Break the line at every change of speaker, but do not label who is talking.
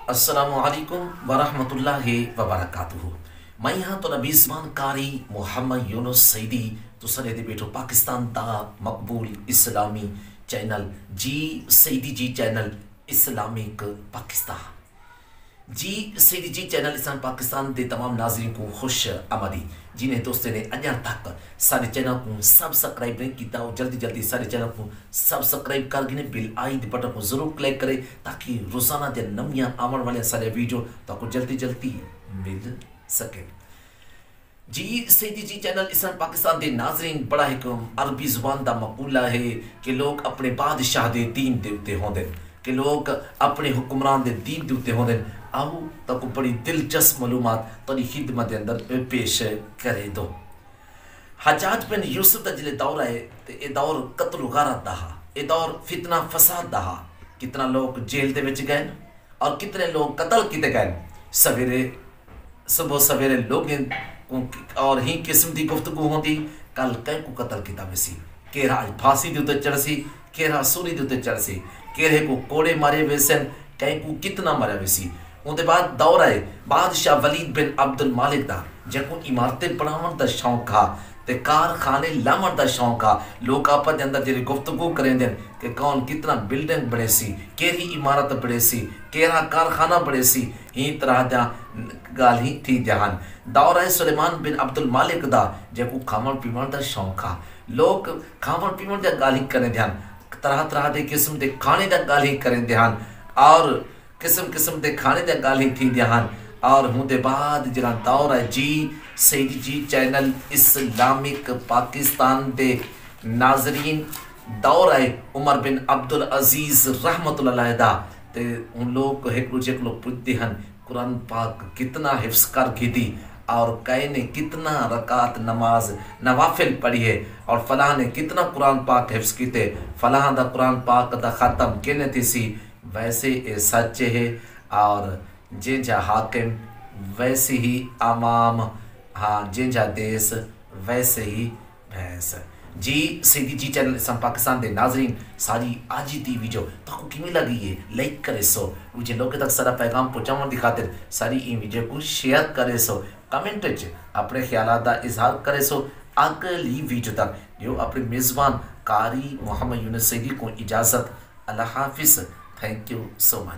अस्सलामुअलैकुम वरहमतुल्लाहि वबरकातुहू। मैं यहाँ तो नबीज़मान कारी मोहम्मद यूनुस सईदी तो सरे दे बेटो पाकिस्तान दा मकबूल इस्लामी चैनल जी सईदी जी चैनल इस्लामिक पाकिस्तान जी सईदी जी चैनल इस्लाम पाकिस्तान दे तमाम नाज़रीन को खुश आमदी। जिन्हें दोस्तों ने अजा तक सारे चैनल को सब्सक्राइब नहीं किया हो जल्दी जल्दी सारे चैनल को सब्सक्राइब कर गिने बिल आई बटन को जरूर क्लिक करें ताकि रोजाना जो नवियां आने वाले सारे वीडियो तो जल्दी जल्दी मिल सके। जी सईदी जी चैनल इस्लाम पाकिस्तान के नाजरीन बड़ा एक अरबी जुबान का मकूला है कि लोग अपने बादशाह के दीन के उत्ते होंदे कि लोग अपने हुक्मरान के दीन के उत्ते होंदे। आओ तक बड़ी दिलचस्प मालूमात तरी खिदमत के अंदर पेश करे दो। हज्जाज बिन यूसुफ का जिले दौर है तो ये दौर कत्ल गारत दा हा, ये दौर फितना फसाद दा हा। कितना लोग जेल दे विच गए और कितने लोग कत्ल किए गए। सवेरे सुबह सवेरे लोग और ही किस्म की गुफ्तगू होती कल कई को कत्ल किया वैसी केरा फांसी के उत्ते चढ़सी केरा सूली के उत्ते चढ़सी केरे को कोड़े मारे वैसे कई को कितना मारे वैसी। उनके बाद दौर है बादशाह वलीद बिन अब्दुल मालिक दा जको इमारतें बनावन का शौक हा ते कारखाने लावन का शौक हा। लोग आपस अंदर जी गुफ्तगू करेंगे कि कौन कितना बिल्डिंग बने सी केरी इमारत बने सी केरा कारखाना बने सी ही तरह जा गाल ही थी जहान। दौर है सुलेमान बिन अब्दुल मालिक दा जको खावन पीवन का शौक हा। लोग खावन पीवन का गाल ही करें ध्यान तरह तरह के किस्म के खाने का गाल ही करें ध्यान और किस्म किस्म के खाने का गाल ही थी ध्यान। और होंदे बाद जरा दौर है जी सईदी जी चैनल इस्लामिक पाकिस्तान दे नाजरीन दौर है उमर बिन अब्दुल अजीज रहमतुल्लाह अलैह दा ते उन लोग को एक दूसरे को पूछते हैं कुरान पाक कितना हिफ्स कर की थी और कई ने कितना रकात नमाज नवाफिल पढ़ी है और फलाह ने कितना कुरान पाक हिफ्स किते फलाह दा कुरान पाक दा ख़त्म किने थी सी। वैसे ये सच है और जिंजा हाकिम वैसे ही अमाम हाँ जिंजा देश वैसे ही भैंस। जी सईदी जी चैनल इस्लाम पाकिस्तान के नाजरीन सारी आज की वीडियो तो किमें लगी है लाइक करे सो मुझे लोग तक सारा पैगाम पहुँचाने की खातिर सारी इन वीडियो को शेयर करे सो कमेंट अपने ख्याल का इजहार करे सो। अगली वीडियो तक जो अपने मेज़बान कारी मोहम्मद यूनुस सईदी को इजाज़त। अल्लाह हाफिज़। Thank you so much.